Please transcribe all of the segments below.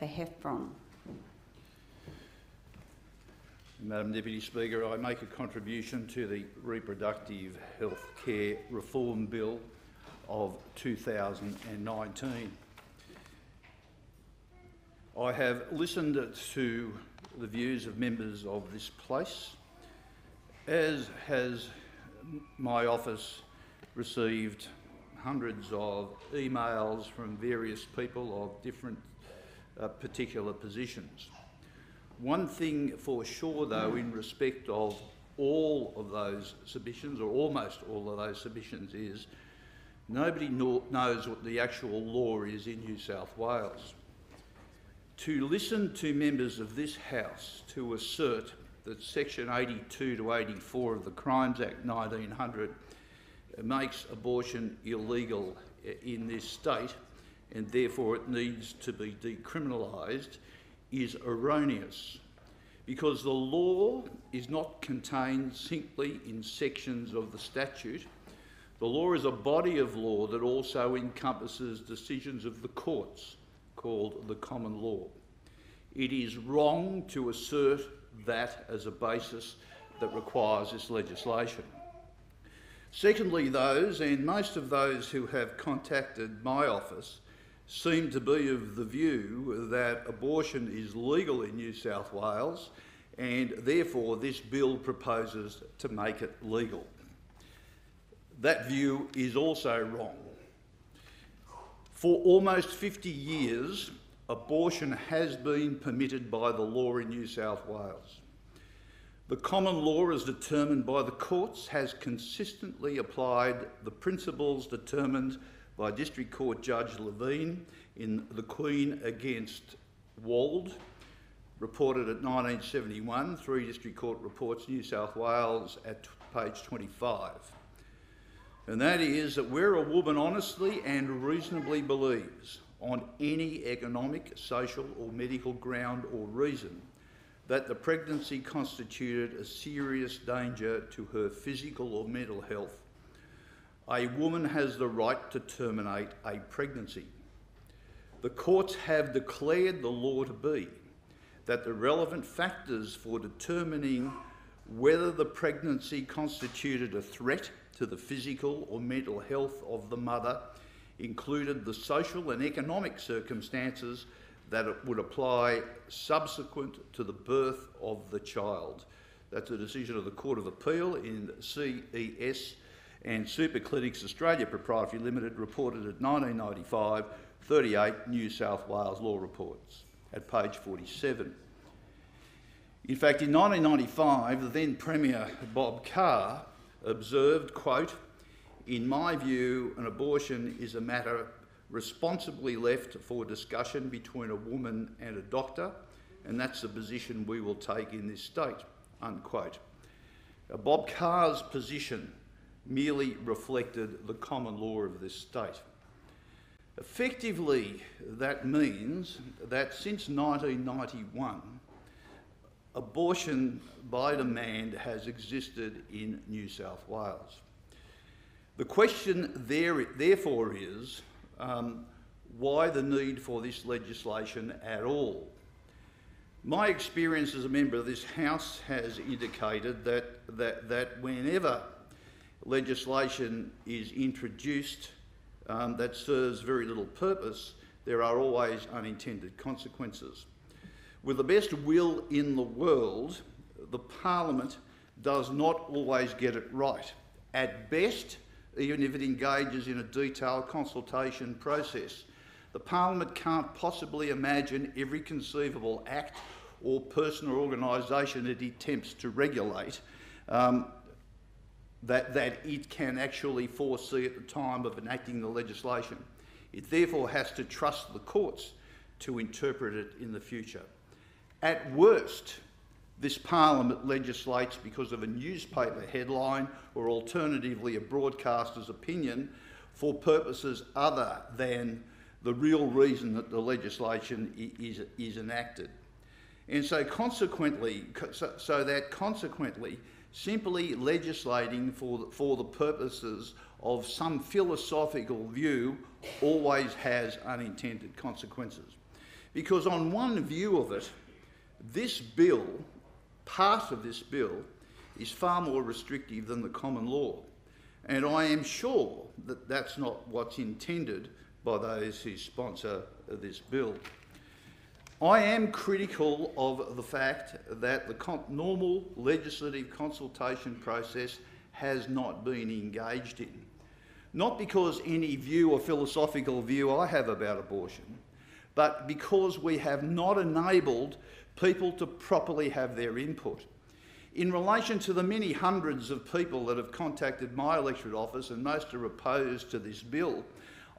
for Heffron. Madam Deputy Speaker, I make a contribution to the Reproductive Health Care Reform Bill of 2019. I have listened to the views of members of this place, as has my office received hundreds of emails from various people of different particular positions. One thing for sure, though, in respect of all of those submissions, or almost all of those submissions, is nobody knows what the actual law is in New South Wales. To listen to members of this House to assert that Section 82 to 84 of the Crimes Act 1900 makes abortion illegal in this state and therefore it needs to be decriminalised is erroneous, because the law is not contained simply in sections of the statute. The law is a body of law that also encompasses decisions of the courts, called the common law. It is wrong to assert that as a basis that requires this legislation. Secondly, those, and most of those who have contacted my office, seem to be of the view that abortion is legal in New South Wales and therefore this bill proposes to make it legal. That view is also wrong. For almost 50 years, abortion has been permitted by the law in New South Wales. The common law, as determined by the courts, has consistently applied the principles determined by District Court Judge Levine in the Queen against Wald, reported at 1971, 3 District Court Reports, New South Wales, at page 25. And that is that where a woman honestly and reasonably believes, on any economic, social or medical ground or reason, that the pregnancy constituted a serious danger to her physical or mental health, a woman has the right to terminate a pregnancy. The courts have declared the law to be that the relevant factors for determining whether the pregnancy constituted a threat to the physical or mental health of the mother included the social and economic circumstances that it would apply subsequent to the birth of the child. That's a decision of the Court of Appeal in CES and Super Clinics Australia Proprietary Limited, reported at 1995, 38 New South Wales Law Reports, at page 47. In fact, in 1995, the then Premier Bob Carr observed, quote, "In my view, an abortion is a matter responsibly left for discussion between a woman and a doctor, and that's the position we will take in this state," unquote. Bob Carr's position merely reflected the common law of this state. Effectively, that means that since 1991, abortion by demand has existed in New South Wales. The question therefore is, why the need for this legislation at all? My experience as a member of this House has indicated that whenever legislation is introduced that serves very little purpose, there are always unintended consequences. With the best will in the world, the Parliament does not always get it right. At best, even if it engages in a detailed consultation process, the Parliament can't possibly imagine every conceivable act or person or organisation it attempts to regulate that it can actually foresee at the time of enacting the legislation. It therefore has to trust the courts to interpret it in the future. At worst, this Parliament legislates because of a newspaper headline or alternatively a broadcaster's opinion for purposes other than the real reason that the legislation is enacted. And so consequently, simply legislating for the purposes of some philosophical view always has unintended consequences. Because on one view of it, this bill, part of this bill, is far more restrictive than the common law. And I am sure that that's not what's intended by those who sponsor this bill. I am critical of the fact that the normal legislative consultation process has not been engaged in. Not because any view or philosophical view I have about abortion, but because we have not enabled people to properly have their input. In relation to the many hundreds of people that have contacted my electorate office, and most are opposed to this bill,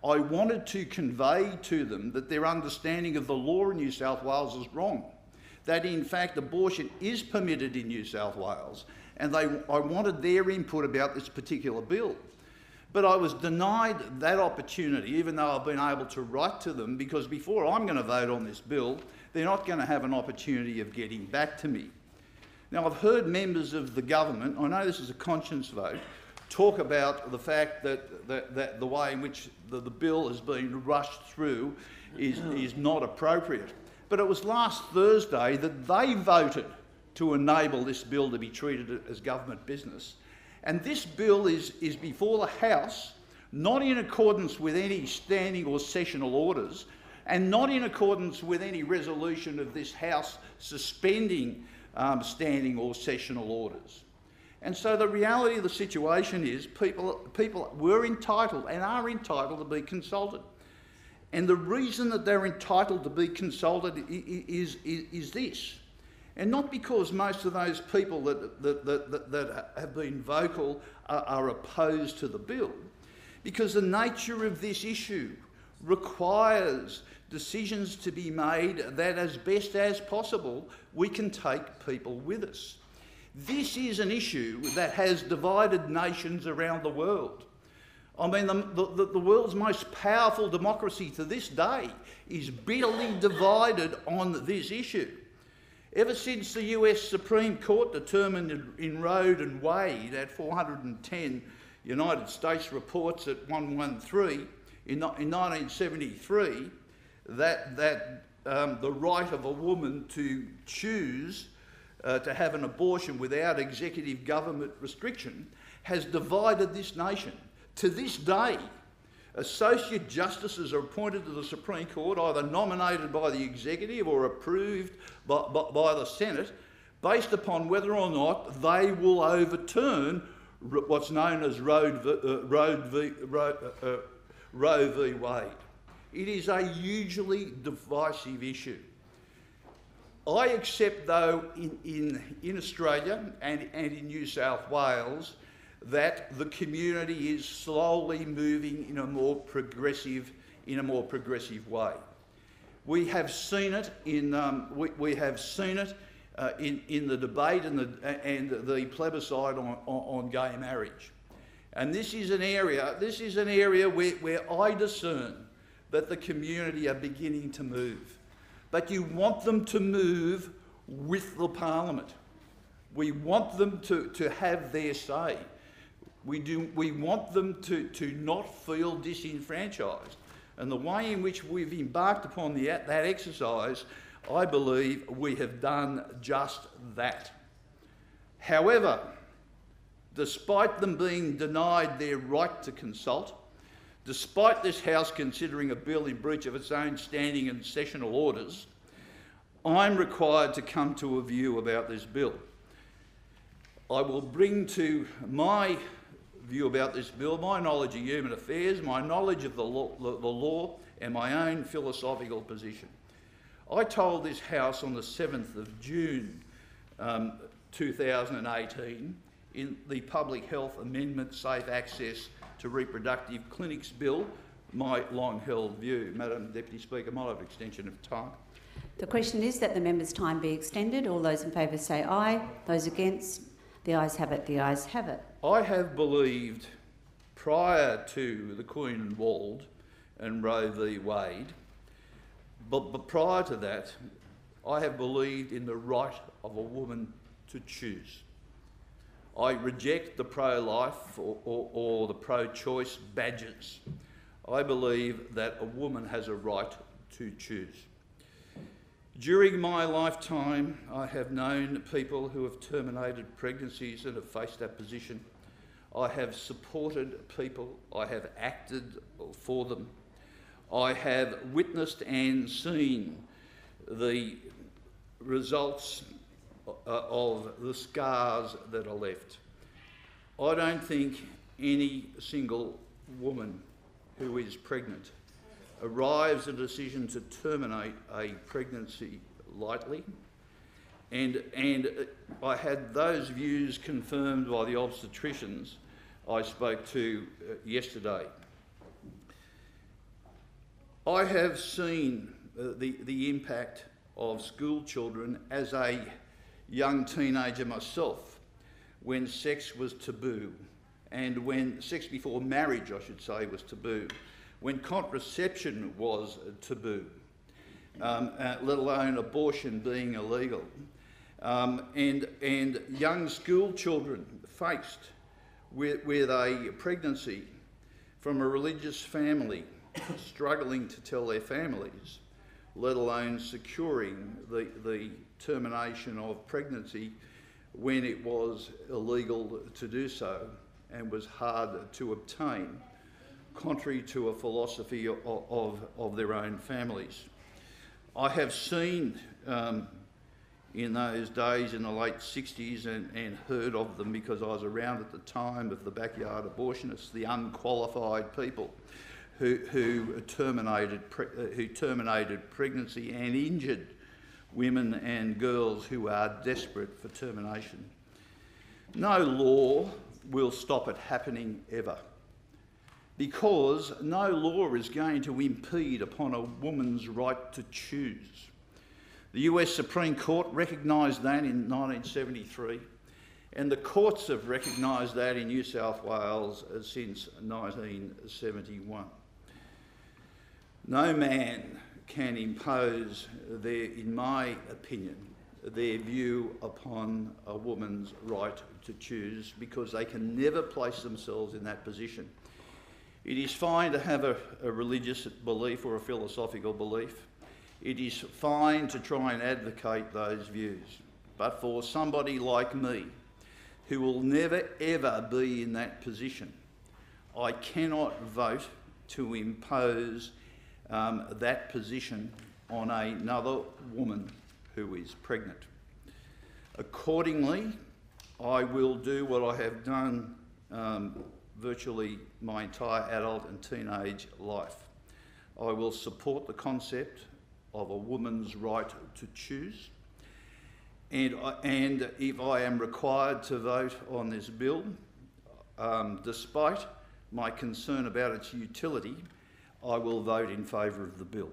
I wanted to convey to them that their understanding of the law in New South Wales is wrong, that in fact abortion is permitted in New South Wales, and I wanted their input about this particular bill. But I was denied that opportunity, even though I've been able to write to them, because before I'm going to vote on this bill, they're not going to have an opportunity of getting back to me. Now, I've heard members of the government, I know this is a conscience vote, talk about the fact that the way in which the bill has been rushed through is not appropriate. But it was last Thursday that they voted to enable this bill to be treated as government business. And this bill is before the House, not in accordance with any standing or sessional orders, and not in accordance with any resolution of this House suspending standing or sessional orders. And so the reality of the situation is people were entitled and are entitled to be consulted. And the reason that they're entitled to be consulted is this. And not because most of those people that have been vocal are opposed to the bill, because the nature of this issue requires decisions to be made that, as best as possible, we can take people with us. This is an issue that has divided nations around the world. I mean, the world's most powerful democracy to this day is bitterly divided on this issue. Ever since the US Supreme Court determined in Roe v. Wade at 410 United States reports at 113 in 1973 that the right of a woman to choose to have an abortion without executive government restriction has divided this nation. To this day, associate justices are appointed to the Supreme Court, either nominated by the executive or approved by the Senate, based upon whether or not they will overturn what's known as Roe v. Wade. It is a hugely divisive issue. I accept, though, in Australia and in New South Wales, that the community is slowly moving in a more progressive way. We have seen it in in the debate and the plebiscite on gay marriage, and this is an area where I discern that the community are beginning to move. But you want them to move with the Parliament. We want them to have their say. We want them to not feel disenfranchised. And the way in which we've embarked upon that exercise, I believe we have done just that. However, despite them being denied their right to consult, despite this House considering a bill in breach of its own standing and sessional orders, I'm required to come to a view about this bill. I will bring to my view about this bill my knowledge of human affairs, my knowledge of the law, and my own philosophical position. I told this House on the 7th of June 2018 in the Public Health Amendment Safe Access to Reproductive Clinics Bill, my long-held view. Madam Deputy Speaker, might I have an extension of time? The question is that the member's time be extended. All those in favour say aye. Those against, the ayes have it, the ayes have it. I have believed, prior to the Queen and Wald and Roe v. Wade, but prior to that, I have believed in the right of a woman to choose. I reject the pro-life or the pro-choice badges. I believe that a woman has a right to choose. During my lifetime, I have known people who have terminated pregnancies and have faced that position. I have supported people. I have acted for them. I have witnessed and seen the results of the scars that are left. I don't think any single woman who is pregnant arrives at a decision to terminate a pregnancy lightly, and I had those views confirmed by the obstetricians I spoke to yesterday. I have seen the impact of school children as a young teenager myself, when sex was taboo, and when sex before marriage, I should say, was taboo, when contraception was taboo, let alone abortion being illegal, and young school children faced with a pregnancy from a religious family, struggling to tell their families, let alone securing the termination of pregnancy when it was illegal to do so and was hard to obtain, contrary to a philosophy of their own families. I have seen in those days in the late 60s and heard of them because I was around at the time of the backyard abortionists, the unqualified people who terminated pregnancy and injured women and girls who are desperate for termination. No law will stop it happening ever, because no law is going to impede upon a woman's right to choose. The US Supreme Court recognised that in 1973, and the courts have recognised that in New South Wales since 1971. No man can impose in my opinion, their view upon a woman's right to choose, because they can never place themselves in that position. It is fine to have a religious belief or a philosophical belief. It is fine to try and advocate those views. But for somebody like me, who will never ever be in that position, I cannot vote to impose that position on another woman who is pregnant. Accordingly, I will do what I have done virtually my entire adult and teenage life. I will support the concept of a woman's right to choose, and if I am required to vote on this bill, despite my concern about its utility, I will vote in favour of the bill.